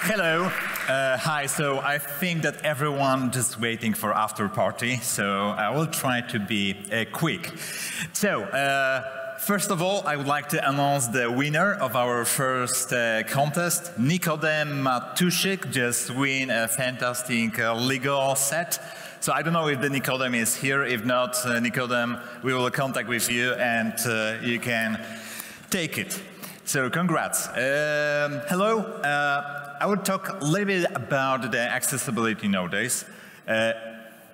Hello. Hi. So I think that everyone just waiting for after party. So I will try to be quick. So first of all, I would like to announce the winner of our first contest. Nikodem Matuszek just win a fantastic Lego set. So I don't know if the Nikodem is here. If not, Nikodem, we will contact with you and you can take it. So congrats. Hello. I will talk a little bit about the accessibility nowadays.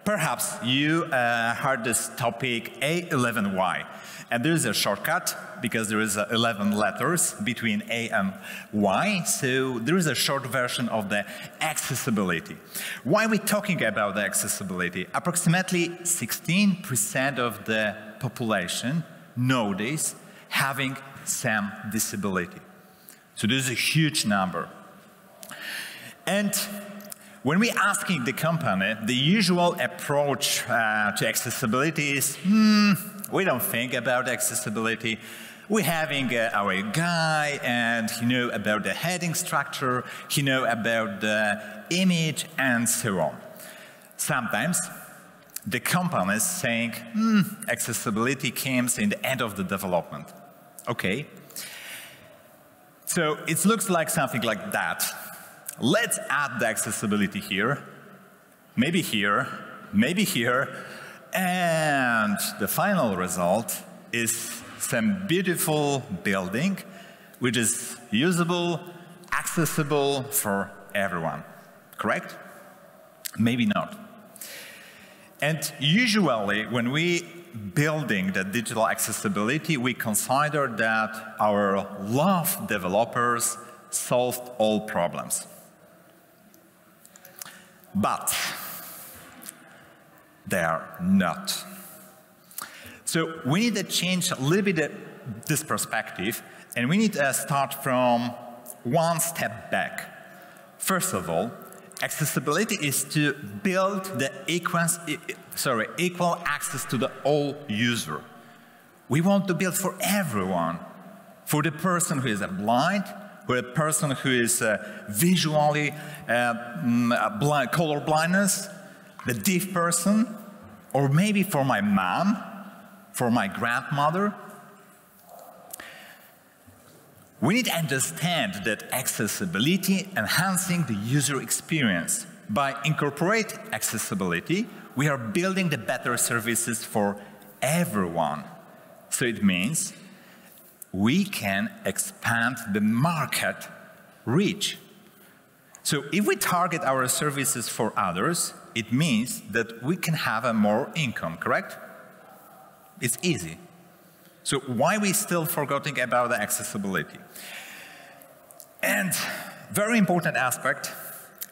Perhaps you heard this topic A11Y. And there is a shortcut because there is 11 letters between A and Y. So there is a short version of the accessibility. Why are we talking about the accessibility? Approximately 16% of the population nowadays having some disability. So this is a huge number. And when we're asking the company, the usual approach to accessibility is, we don't think about accessibility. We're having our guy, and he know about the heading structure, he know about the image, and so on. Sometimes the company is saying, accessibility comes in the end of the development. Okay. So it looks like something like that. Let's add the accessibility here, maybe here, and the final result is some beautiful building which is usable, accessible for everyone. Correct? Maybe not. And usually when we building the digital accessibility, we consider that our love developers solved all problems. But they are not. So we need to change a little bit this perspective, and we need to start from one step back. First of all, accessibility is to build the equal access to the all user. We want to build for everyone, for the person who is blind, for the person who is visually color blindness, the deaf person, or maybe for my mom, for my grandmother. We need to understand that accessibility enhancing the user experience. By incorporating accessibility, we are building the better services for everyone. So it means we can expand the market reach. So if we target our services for others, it means that we can have a more income, correct? It's easy. So why are we still forgetting about the accessibility? And very important aspect,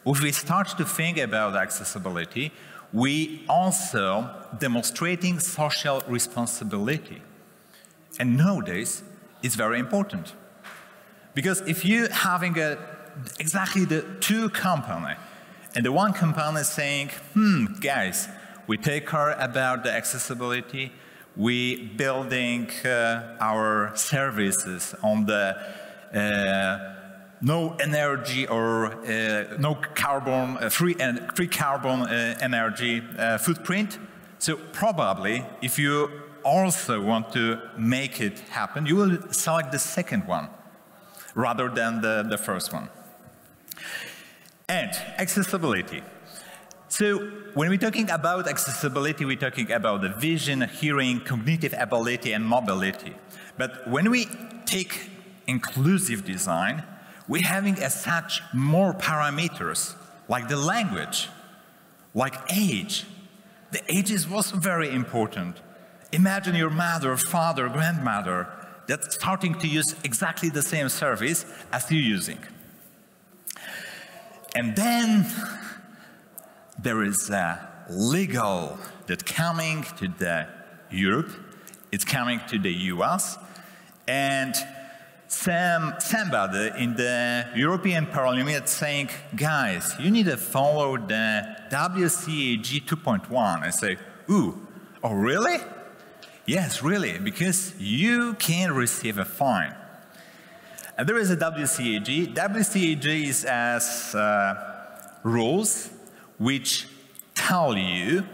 if we start to think about accessibility, we also demonstrating social responsibility. And nowadays, it's very important. Because if you're having exactly the two companies, and the one company is saying, guys, we take care about the accessibility, we building our services on the no energy or no carbon, free carbon energy footprint. So probably, if you also want to make it happen, you will select the second one rather than the first one. And accessibility. So when we're talking about accessibility, we're talking about the vision, hearing, cognitive ability, and mobility. But when we take inclusive design, we're having as such more parameters, like the language, like age. The age was very important. Imagine your mother, father, grandmother that's starting to use exactly the same service as you're using. And then there is a legal that coming to the Europe, it's coming to the US, and somebody in the European Parliament saying, guys, you need to follow the WCAG 2.1. I say, ooh, oh really? Yes, really, because you can receive a fine. And there is a WCAG. WCAG is as rules which tell you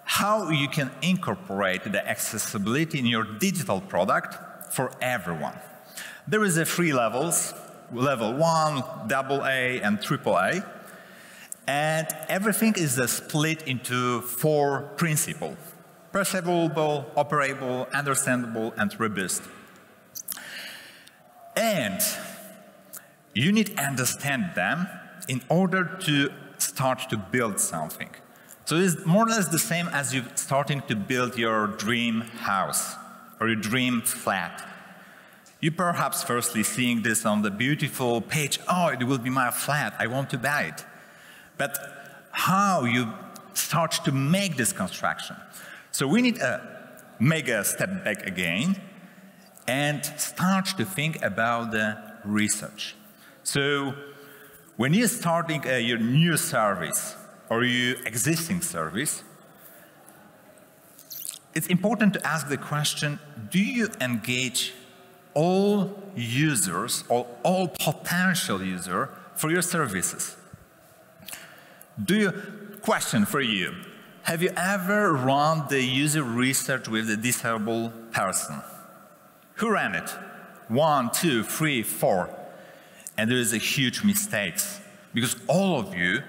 how you can incorporate the accessibility in your digital product for everyone. There is a 3 levels, level 1, AA, and AAA. And everything is split into 4 principles: perceivable, operable, understandable, and robust. And you need to understand them in order to start to build something. So it's more or less the same as you starting to build your dream house or your dream flat. You perhaps firstly seeing this on the beautiful page, oh, it will be my flat, I want to buy it. But how you start to make this construction? So we need to make a step back again and start to think about the research. So when you're starting your new service or your existing service, it's important to ask the question, do you engage all users or all potential users for your services? Question for you, have you ever run the user research with a disabled person? Who ran it? 1, 2, 3, 4. And there is a huge mistakes because all of you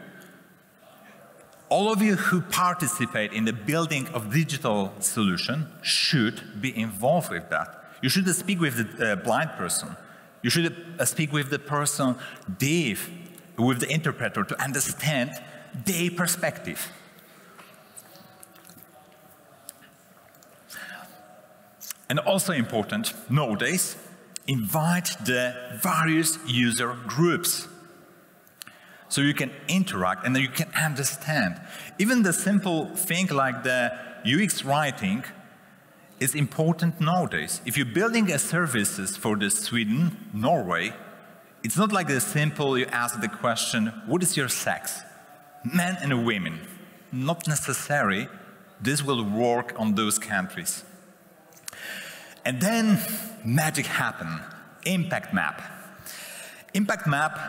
who participate in the building of digital solution should be involved with that. You should speak with the blind person. You should speak with the person deaf, with the interpreter to understand their perspective. And also important, nowadays, invite the various user groups. So you can interact and you can understand. Even the simple thing like the UX writing is important nowadays. If you're building a services for the Sweden, Norway, it's not like the simple you ask the question, what is your sex? Men and women. Not necessary. This will work on those countries. And then magic happen. Impact map. Impact map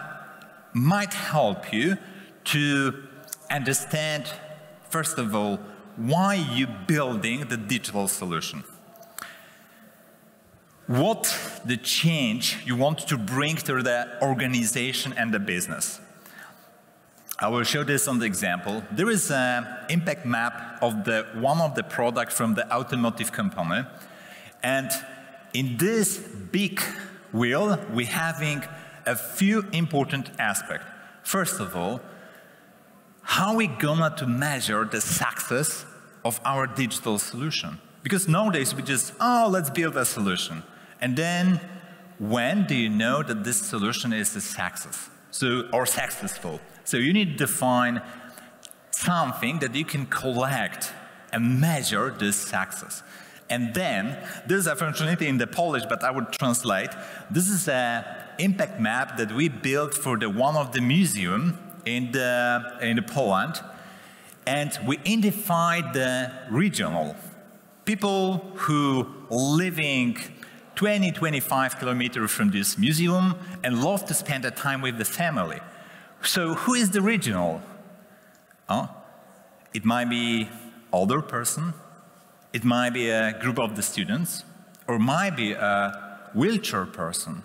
might help you to understand, first of all, why you're building the digital solution. What the change you want to bring to the organization and the business. I will show this on the example. There is an impact map of one of the products from the automotive company. And in this big wheel, we're having a few important aspects. First of all, how we gonna to measure the success of our digital solution? Because nowadays we just, oh, let's build a solution. And then when do you know that this solution is a success? Or successful? So you need to define something that you can collect and measure this success. And then, there's a functionality in the Polish, but I would translate. This is an impact map that we built for one of the museum in Poland. And we identified the regional. People who living 20, 25 kilometers from this museum and love to spend the time with the family. So who is the regional? It might be older person. It might be a group of the students, or might be a wheelchair person.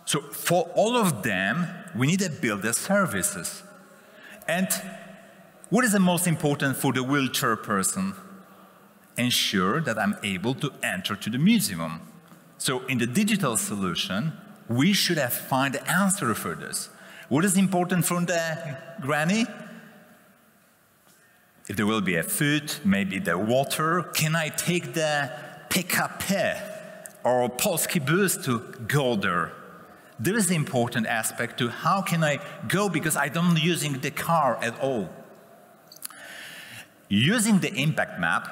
So for all of them, we need to build the services. And what is the most important for the wheelchair person? Ensure that I'm able to enter to the museum. So in the digital solution, we should have find the answer for this. What is important for the granny? If there will be a food, maybe the water, can I take the PKP or Polski bus to go there? There is the important aspect to how can I go because I don't using the car at all. Using the impact map,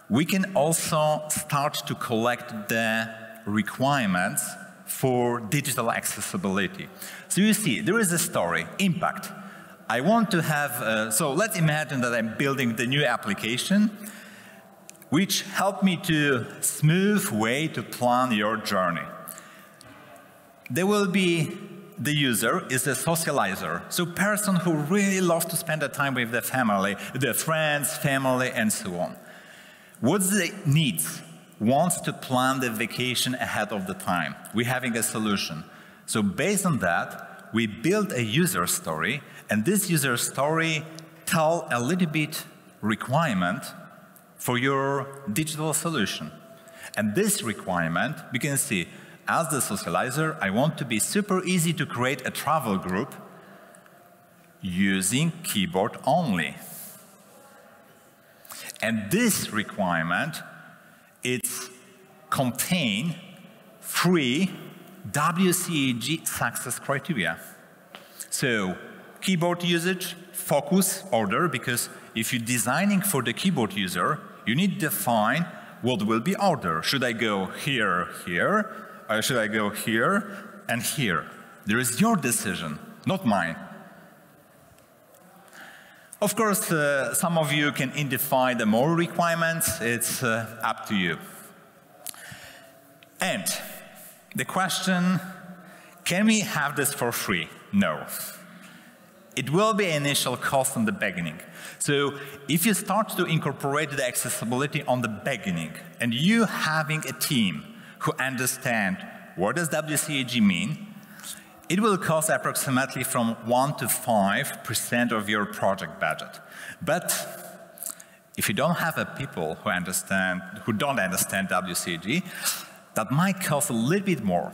we can also start to collect the requirements for digital accessibility. So you see, there is a story, impact. I want to have, so let's imagine that I'm building the new application, which help me to smooth way to plan your journey. there will be the user is a socializer, so person who really loves to spend the time with their family, their friends, family, and so on. What's the needs? Wants to plan the vacation ahead of the time. We're having a solution. So based on that, we build a user story, and this user story tell a little bit requirement for your digital solution. And this requirement, we can see, as the socializer, I want to be super easy to create a travel group using keyboard only. And this requirement, it's contain 3 WCAG success criteria. So keyboard usage, focus, order, because if you're designing for the keyboard user, you need to define what will be order. Should I go here, here, or should I go here and here? There is your decision, not mine. Of course, some of you can define the more requirements. It's up to you. And the question, can we have this for free? No. It will be an initial cost in the beginning. So if you start to incorporate the accessibility on the beginning, and you having a team who understand what does WCAG mean, it will cost approximately from 1 to 5% of your project budget. But if you don't have a people who don't understand WCAG, that might cost a little bit more.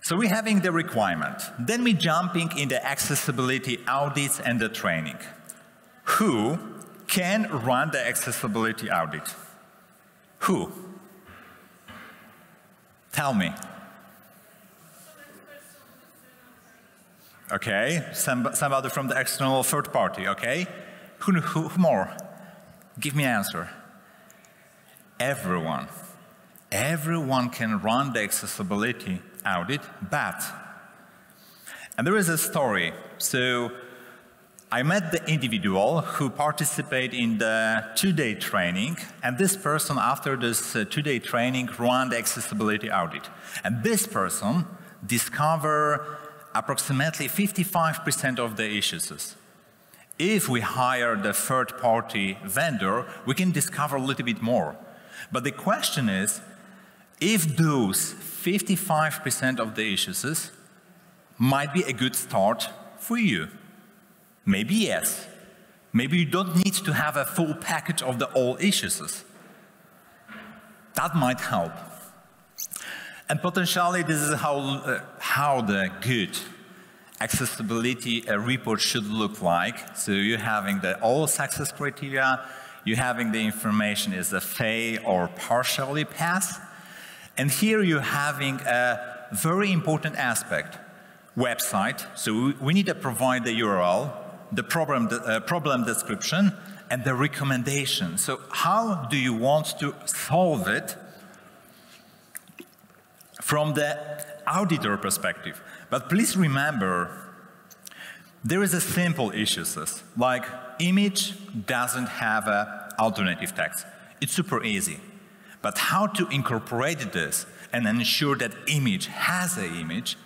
So we're having the requirement. Then we're jumping in the accessibility audits and the training. Who can run the accessibility audit? Who? Tell me. Okay, somebody from the external third party, okay? Who more? Give me an answer. Everyone. Everyone can run the accessibility audit, but, and there is a story. So I met the individual who participated in the 2-day training, and this person, after this 2-day training, ran the accessibility audit. And this person discovered approximately 55% of the issues. If we hire the third-party vendor, we can discover a little bit more. But the question is, if those 55% of the issues might be a good start for you. Maybe yes. Maybe you don't need to have a full package of the all issues. That might help. And potentially this is how the good accessibility report should look like. So you're having the all success criteria, you're having the information is a fail or partially pass. And here you're having a very important aspect, website. So we need to provide the URL, the problem description, and the recommendation. So how do you want to solve it from the auditor perspective? But please remember, there is a simple issues, like image doesn't have an alternative text. It's super easy. But how to incorporate this and ensure that image has an image,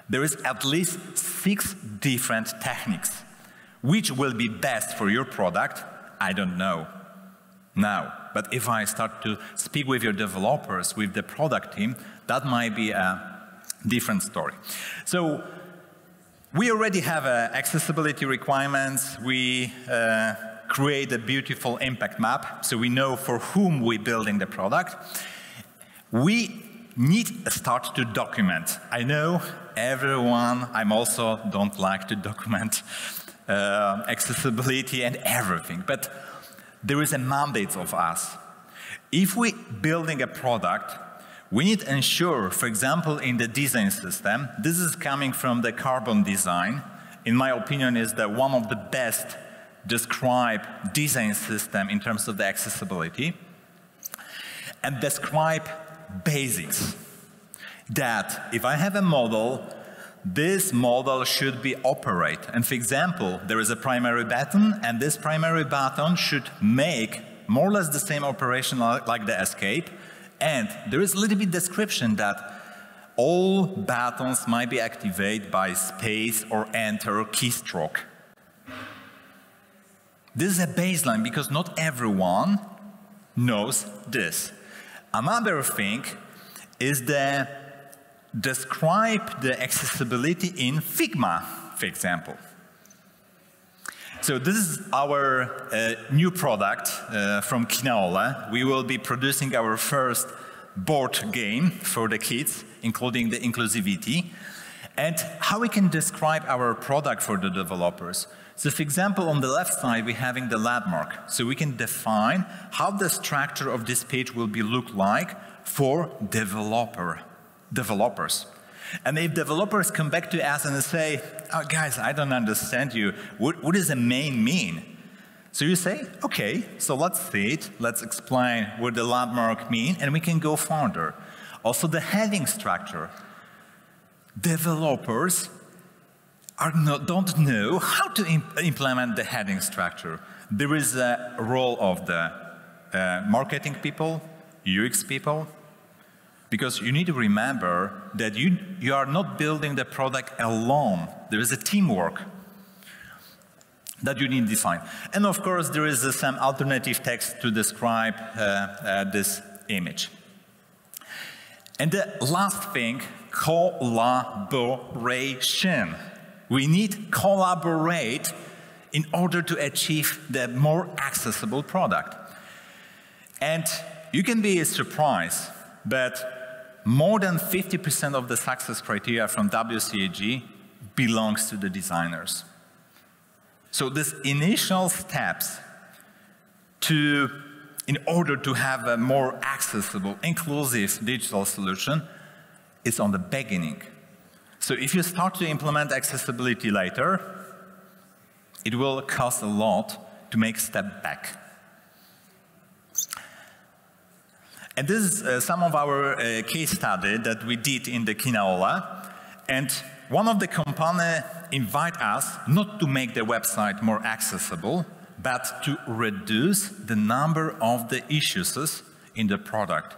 there is at least 6 different techniques. Which will be best for your product, I don't know now. But if I start to speak with your developers, with the product team, that might be a different story. So we already have accessibility requirements. We create a beautiful impact map, so we know for whom we're building the product. We need to start to document. I know everyone, I'm also don't like to document accessibility and everything, but there is a mandate of us. If we're building a product, we need to ensure, for example, in the design system, this is coming from the Carbon design, in my opinion is one of the best describe design system in terms of the accessibility, and describe basics. That if I have a model, this model should be operate. And for example, there is a primary button, and this primary button should make more or less the same operation like the escape. And there is a little bit description that all buttons might be activated by space or enter keystroke. This is a baseline because not everyone knows this. Another thing is describe the accessibility in Figma, for example. So this is our new product from Kinaola. We will be producing our first board game for the kids, including the inclusivity, and how we can describe our product for the developers. So for example, on the left side, we're having the landmark. So we can define how the structure of this page will be look like for developers. And if developers come back to us and say, oh, guys, I don't understand you, what does the main mean? So you say, okay, so let's see it, let's explain what the landmark mean, and we can go further. Also the heading structure. Developers don't know how to implement the heading structure. There is a role of the marketing people, UX people, because you need to remember that you are not building the product alone. There is a teamwork that you need to define. And of course, there is some alternative text to describe this image. And the last thing, collaboration. We need collaborate in order to achieve the more accessible product. And you can be surprised, but more than 50% of the success criteria from WCAG belongs to the designers. So these initial steps in order to have a more accessible, inclusive digital solution is on the beginning. So if you start to implement accessibility later, it will cost a lot to make a step back. And this is some of our case study that we did in the Kinaola. And one of the companies invite us not to make the website more accessible, but to reduce the number of the issues in the product.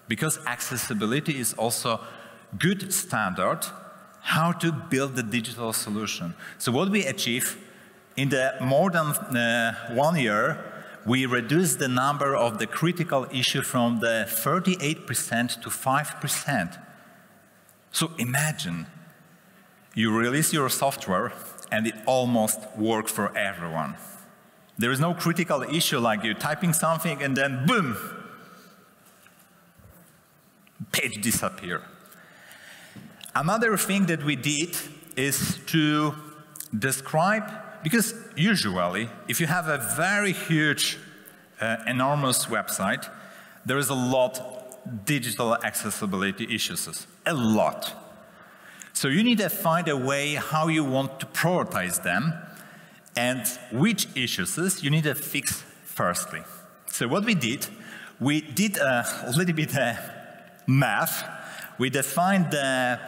Because accessibility is also good standard how to build the digital solution. So what we achieve in the more than 1 year, we reduced the number of the critical issue from the 38% to 5%. So imagine you release your software and it almost works for everyone. There is no critical issue like you typing something and then boom, page disappear. Another thing that we did is to describe, because usually if you have a very huge, enormous website, there is a lot digital accessibility issues, a lot. So you need to find a way how you want to prioritize them and which issues you need to fix firstly. So what we did a little bit math. We defined the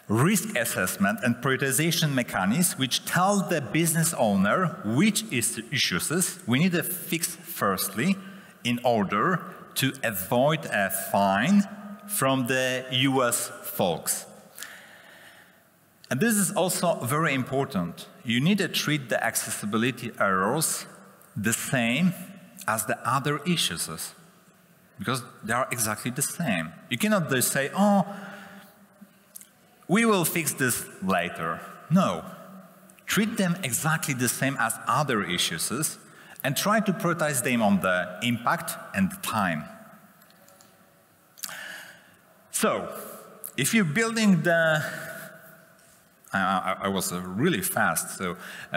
risk assessment and prioritization mechanisms which tell the business owner which issues we need to fix firstly in order to avoid a fine from the US folks. And this is also very important. You need to treat the accessibility errors the same as the other issues, because they are exactly the same. You cannot just say, oh, we will fix this later. No. Treat them exactly the same as other issues and try to prioritize them on the impact and the time. So, if you're building the I was really fast, so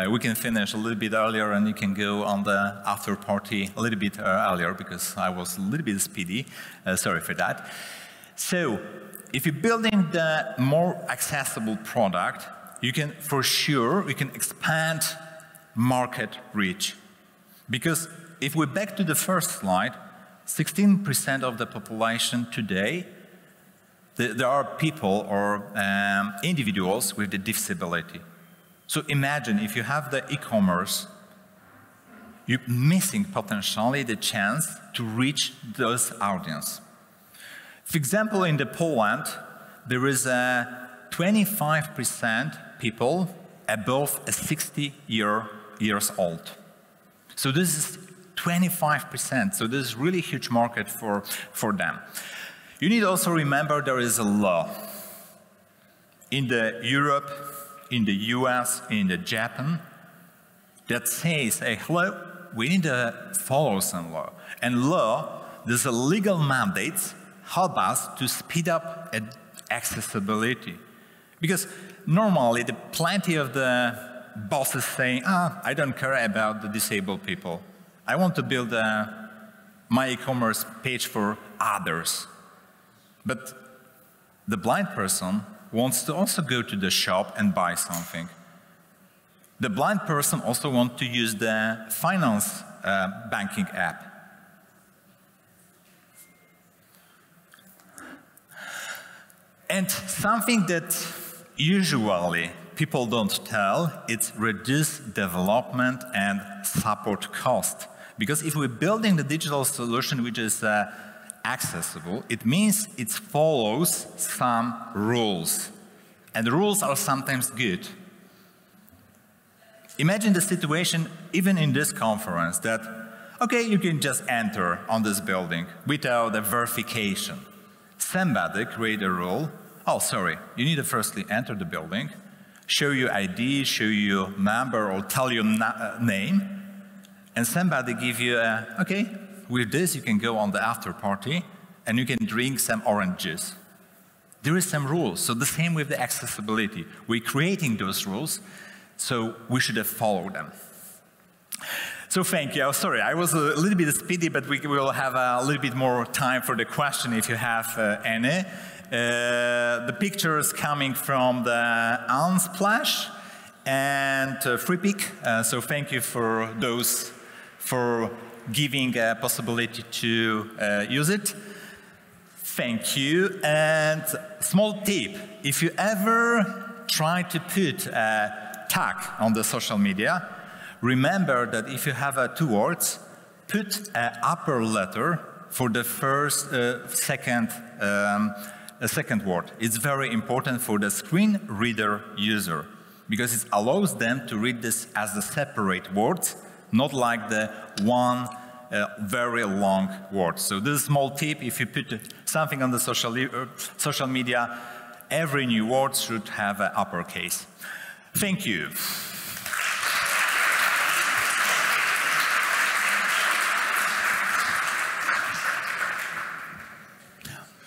we can finish a little bit earlier and you can go on the after party a little bit earlier because I was a little bit speedy. Sorry for that. So, if you're building the more accessible product, you can, for sure, you can expand market reach. Because if we're back to the first slide, 16% of the population today, there are people or individuals with a disability. So imagine if you have the e-commerce, you're missing potentially the chance to reach those audience. For example, in Poland, there is 25% people above 60 years old. So this is 25%. So this is really huge market for them. You need to also remember there is a law in the Europe, in the US, in the Japan that says, hey, hello, we need to follow some law. And law, there's a legal mandate help us to speed up accessibility. Because normally the plenty of the bosses saying, I don't care about the disabled people. I want to build my e-commerce page for others. But the blind person wants to also go to the shop and buy something. The blind person also wants to use the finance banking app. And something that usually people don't tell, it's reduce development and support cost. Because if we're building the digital solution which is accessible, it means it follows some rules. And the rules are sometimes good. Imagine the situation, even in this conference, that, okay, you can just enter on this building without a verification. Somebody create a rule, oh, sorry, you need to firstly enter the building, show your ID, show your number, or tell your name, and somebody give you a, okay, with this you can go on the after party, and you can drink some orange juice. There is some rules, so the same with the accessibility. We're creating those rules, so we should have followed them. So thank you. Sorry, I was a little bit speedy, but we will have a little bit more time for the question if you have any. The picture is coming from the Unsplash and FreePick. So thank you for those for giving a possibility to use it. Thank you. And small tip: if you ever try to put a tag on the social media, remember that if you have two words, put an upper letter for the second word. It's very important for the screen reader user because it allows them to read this as the separate words, not like the one very long word. So this is a small tip: if you put something on the social media, every new word should have an uppercase. Thank you.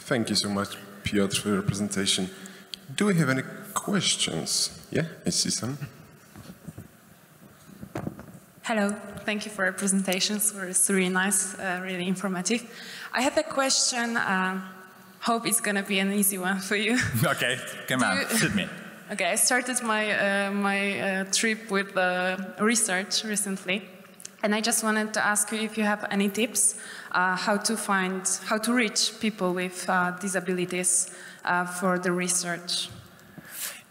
Thank you so much, Piotr, for your presentation. Do we have any questions? Yeah, I see some. Hello, thank you for your presentations. It's really nice, really informative. I have a question. Hope it's going to be an easy one for you. Okay, come on, shoot me. Okay, I started my trip with research recently, and I just wanted to ask you if you have any tips how to reach people with disabilities for the research.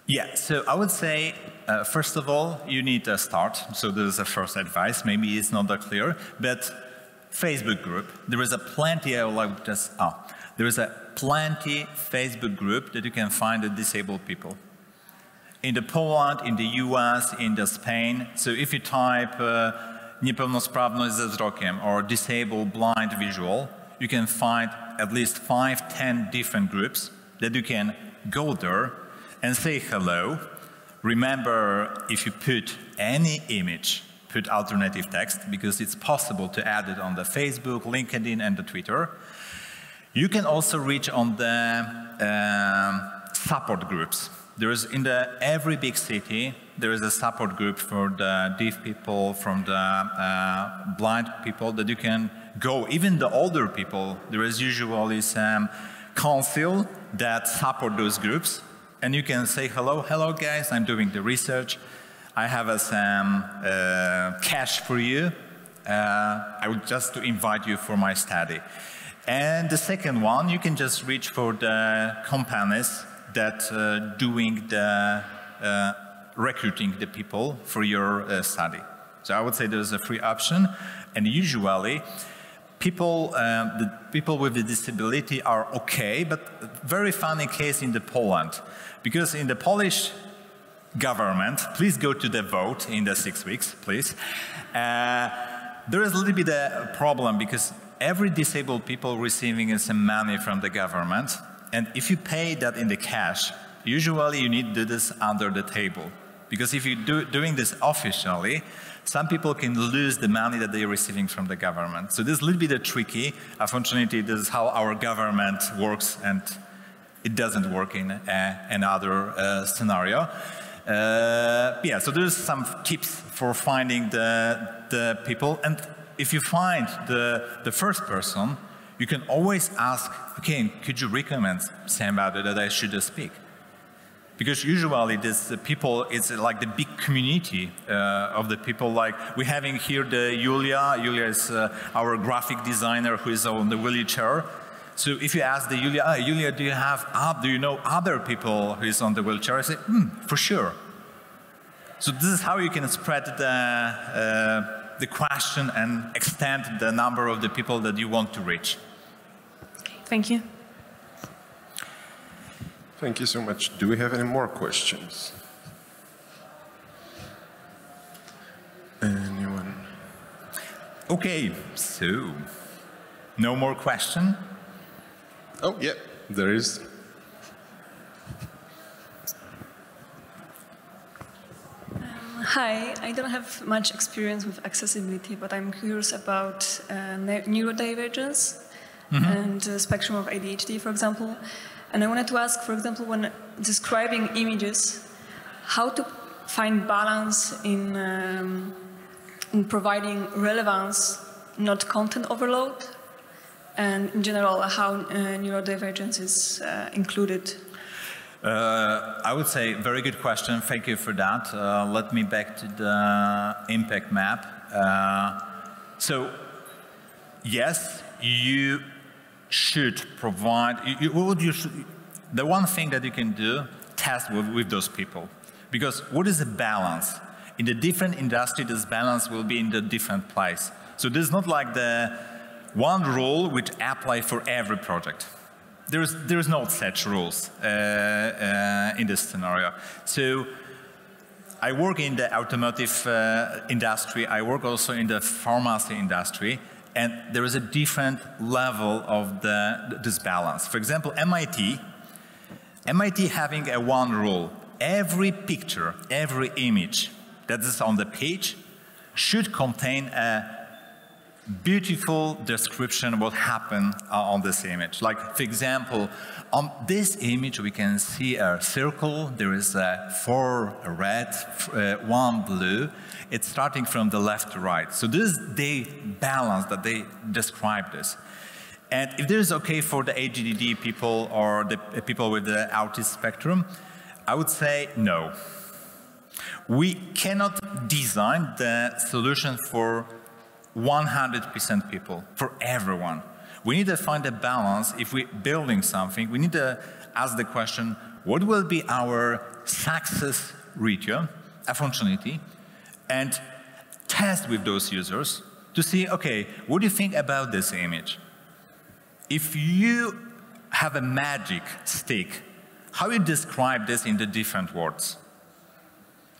Yeah, so I would say, first of all, you need to start. So this is the first advice. Maybe it's not that clear, but Facebook group. There is a plenty. I would like just there is a plenty Facebook group that you can find the disabled people. In the Poland, in the US, in the Spain. So if you type niepełnosprawność ze wzrokiem or disabled blind visual, you can find at least 5-10 different groups that you can go there and say hello. Remember, if you put any image, put alternative text, because it's possible to add it on the Facebook, LinkedIn, and the Twitter. You can also reach on the support groups. There is in every big city, there is a support group for the deaf people, from the blind people that you can go. Even the older people, there is usually some council that support those groups. And you can say, hello guys, I'm doing the research. I have some cash for you. I would just to invite you for my study. And the second one, you can just reach for the companies that doing the recruiting the people for your study. So I would say there's a free option, and usually the people with the disability are okay, but very funny case in Poland. Because in the Polish government, please go to the vote in the 6 weeks, please. There is a little bit a problem because every disabled people receiving some money from the government, and if you pay that in the cash, usually you need to do this under the table. Because if you're doing this officially, some people can lose the money that they're receiving from the government. So this is a little bit tricky. Unfortunately, this is how our government works, and it doesn't work in another scenario. Yeah, so there's some tips for finding the people. And if you find the first person, you can always ask, okay, could you recommend somebody that I should speak? Because usually this people, it's like the big community of the people. Like we're having here the Julia. Julia is our graphic designer who is on the wheelchair. So if you ask the Julia, Julia, do you know other people who is on the wheelchair? I say, for sure. So this is how you can spread the question and extend the number of the people that you want to reach. Okay, thank you. Thank you so much. Do we have any more questions? Anyone? Okay, so no more question? Oh, yeah, there is. Hi, I don't have much experience with accessibility, but I'm curious about neurodivergence and the spectrum of ADHD, for example. And I wanted to ask, for example, when describing images, how to find balance in providing relevance, not content overload, and in general, how neurodivergence is included. I would say very good question. Thank you for that. Let me back to the impact map. So, yes, you should provide, the one thing that you can do, test with those people. Because what is the balance? In the different industry, this balance will be in the different place. So there's not like the one rule which apply for every project. There's no such rules in this scenario. So I work in the automotive industry, I work also in the pharmacy industry, and there is a different level of this balance. For example, MIT having a one rule. Every picture, every image that is on the page should contain a beautiful description of what happened on this image. Like, for example, on this image we can see a circle, there is 4 red, 1 blue. It's starting from the left to right. So this is the balance that they describe this. And if this is okay for the ADHD people or the people with the autism spectrum, I would say no. We cannot design the solution for 100% people, for everyone. We need to find a balance. If we're building something, we need to ask the question, what will be our success ratio, functionality, and test with those users to see, okay, what do you think about this image? If you have a magic stick, how you describe this in the different words?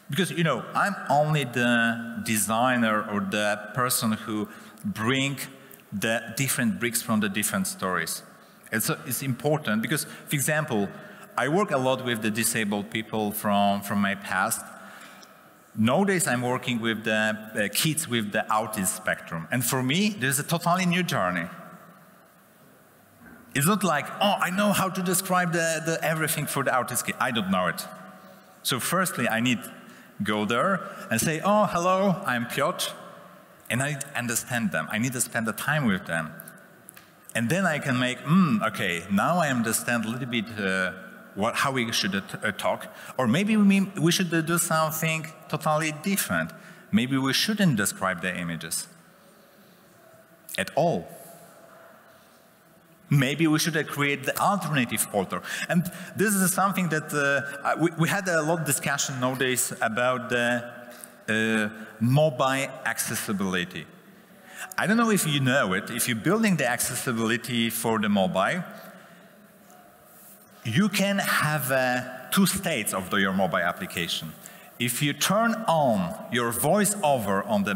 Because, you know, I'm only the designer or the person who bring the different bricks from the different stories. And so it's important because, for example, I work a lot with the disabled people from my past. Nowadays, I'm working with the kids with the autism spectrum. And for me, there's a totally new journey. It's not like, oh, I know how to describe the everything for the autistic kid. I don't know it. So firstly, I need to go there and say, oh, hello, I'm Piotr. And I understand them. I need to spend the time with them. And then I can make, okay, now I understand a little bit how we should talk. Or maybe we should do something totally different. Maybe we shouldn't describe the images at all. Maybe we should create the alternative filter. And this is something that we had a lot of discussion nowadays about the mobile accessibility. I don't know if you know it, if you're building the accessibility for the mobile, you can have two states of your mobile application. If you turn on your voiceover on the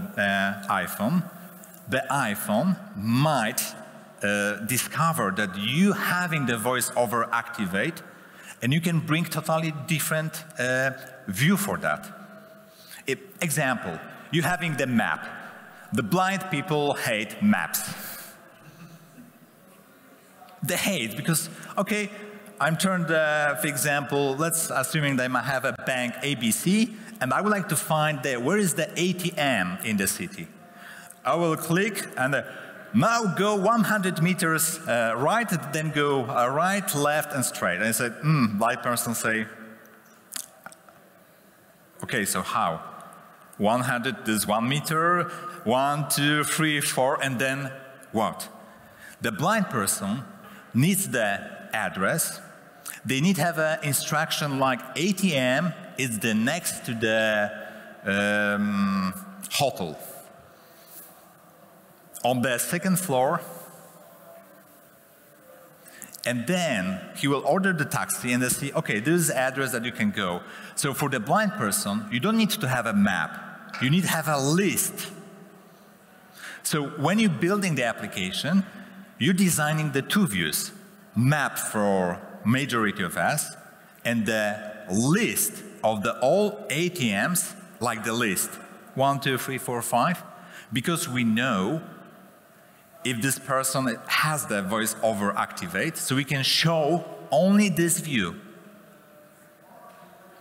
iPhone might discover that you having the voiceover activate, and you can bring totally different view for that. Example, you having the map. The blind people hate maps. They hate because, okay, I'm turned, for example, let's assuming that I have a bank ABC, and I would like to find where is the ATM in the city. I will click and now go 100 meters right, then go right, left, and straight. And I said, blind person say, okay, so how? 100 is 1 meter, 1, 2, 3, 4, and then what? The blind person needs the address. They need to have an instruction like ATM is the next to the hotel. On the second floor, and then he will order the taxi and they see, okay, this is the address that you can go. So for the blind person, you don't need to have a map. You need to have a list. So when you're building the application, you're designing the two views. Map for majority of us, and the list of the all ATMs, like the list, 1, 2, 3, 4, 5, because we know if this person has the voiceover activate, so we can show only this view.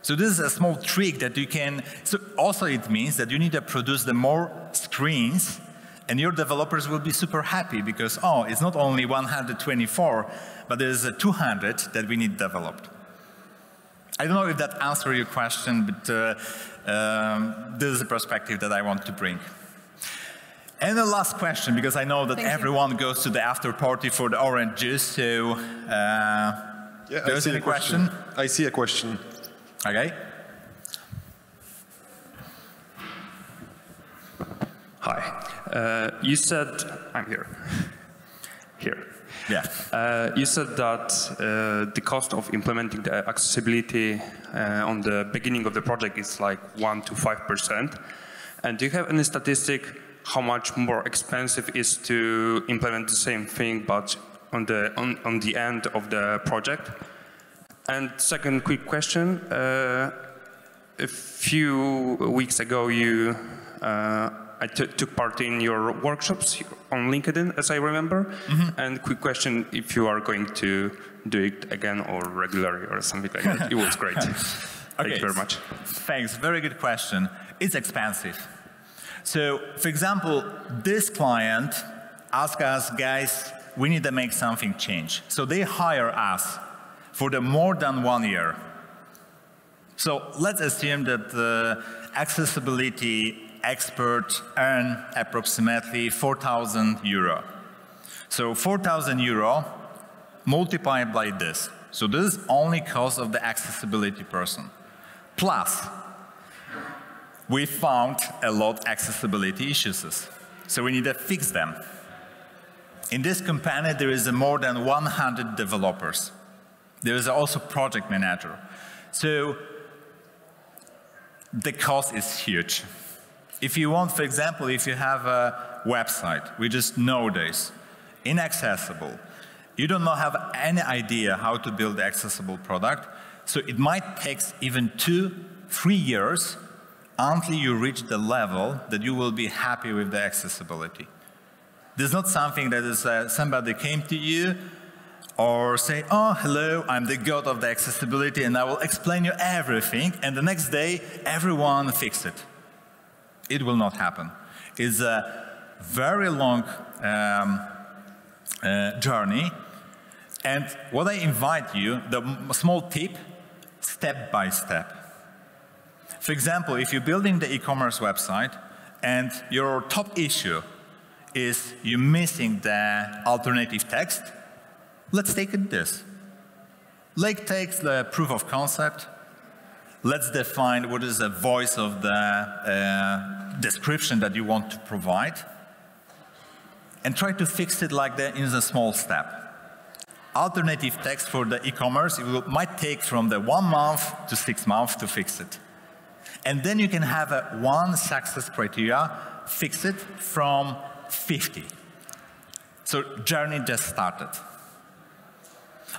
So this is a small trick that you can, so also it means that you need to produce the more screens, and your developers will be super happy because, oh, it's not only 124, but there's a 200 that we need developed. I don't know if that answers your question, but this is a perspective that I want to bring. And the last question, because I know that everyone goes to the after party for the orange juice, so there's a question. I see a question. Okay. Hi. You said, I'm here. Here. Yeah. You said that the cost of implementing the accessibility on the beginning of the project is like 1 to 5%. And do you have any statistic how much more expensive it is to implement the same thing, but on the end of the project? And second quick question, a few weeks ago I took part in your workshops on LinkedIn, as I remember. Mm-hmm. And quick question, if you are going to do it again or regularly or something like that. It was great. Thank you very much. Thanks, very good question. It's expensive. So, for example, this client asked us, guys, we need to make something change. So they hire us for the more than 1 year. So let's assume that the accessibility expert earn approximately 4,000 euro. So 4,000 euro multiplied by this. So this is only cost of the accessibility person. Plus, we found a lot of accessibility issues. So we need to fix them. In this company, there is more than 100 developers. There is also project manager. So the cost is huge. If you want, for example, if you have a website, we just know this, inaccessible, you don't have any idea how to build an accessible product, so it might take even 2-3 years until you reach the level that you will be happy with the accessibility. This is not something that is somebody came to you or say, oh, hello, I'm the god of the accessibility and I will explain you everything, and the next day everyone fix it. It will not happen. It's a very long journey, and what I invite you, the small tip, step by step. For example, if you're building the e-commerce website and your top issue is you're missing the alternative text, let's take it this. Let's take the proof of concept. Let's define what is the voice of the description that you want to provide. and try to fix it like that in a small step. Alternative text for the e-commerce, might take from the 1 month to 6 months to fix it. And then you can have one success criteria, fix it from 50. So journey just started.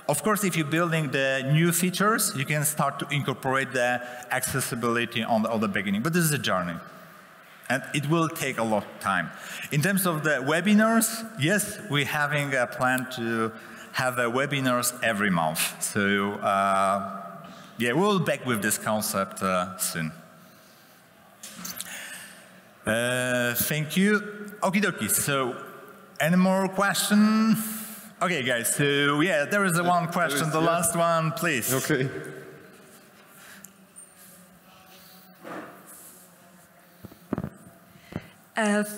Of course, if you're building the new features, you can start to incorporate the accessibility on the beginning. But this is a journey. And it will take a lot of time. In terms of the webinars, yes, we're having a plan to have webinars every month. So yeah, we'll be back with this concept soon. Thank you. Okie dokie. So any more questions? Okay, guys. So yeah, there is one question. The last one, please. Okay.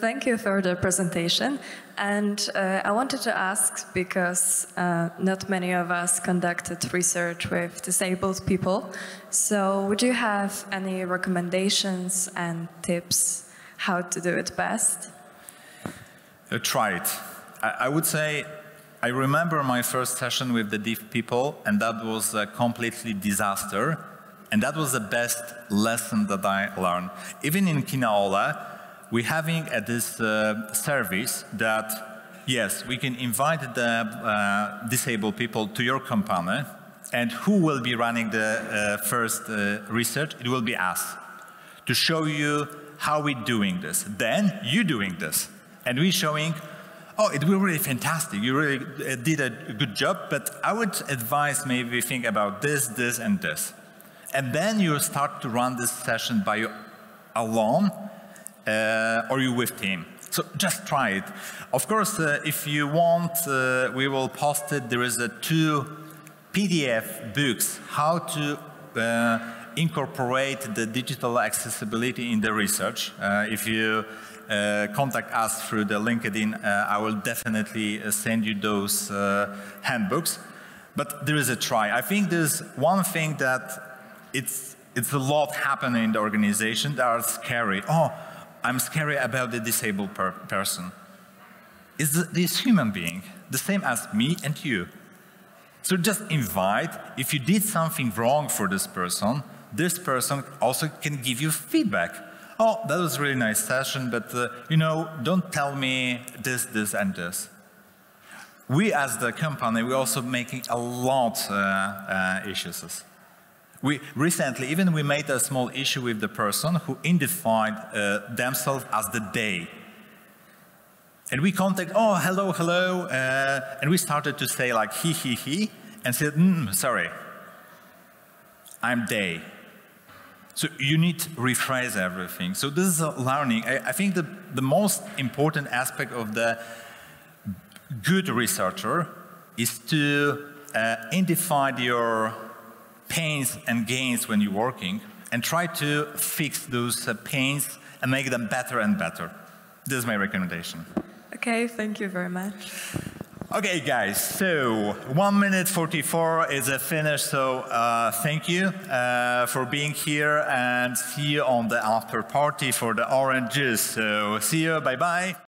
Thank you for the presentation. And I wanted to ask, because not many of us conducted research with disabled people, so would you have any recommendations and tips how to do it best? Try it. I would say, I remember my first session with the deaf people, and that was a completely disaster. And that was the best lesson that I learned. Even in Kinaola, we're having this service that, yes, we can invite the disabled people to your company, and who will be running the first research? It will be us, to show you how we're doing this. Then you're doing this, and we're showing, oh, it will be really fantastic. You really did a good job, but I would advise maybe think about this, this, and this. And then you start to run this session by you alone, or you with team. So just try it. Of course, if you want, we will post it. There is 2 PDF books, how to incorporate the digital accessibility in the research. If you contact us through the LinkedIn, I will definitely send you those handbooks. But there is a try. I think there's one thing that it's a lot happening in the organization that are scary. Oh, I'm scary about the disabled person. Is this human being, the same as me and you. So just invite, if you did something wrong for this person also can give you feedback. Oh, that was a really nice session, but you know, don't tell me this, this, and this. We as the company, we're also making a lot issues. We recently, even we made a small issue with the person who identified themselves as the they. And we contact, oh, hello, hello, and we started to say like he, and said, sorry, I'm they. So you need to rephrase everything. So this is a learning. I think the most important aspect of the good researcher is to identify your pains and gains when you're working, and try to fix those pains and make them better and better. This is my recommendation. Okay, thank you very much. Okay, guys, so 1 minute 44 is a finish, so thank you for being here, and see you on the after party for the orange juice. So see you, bye-bye.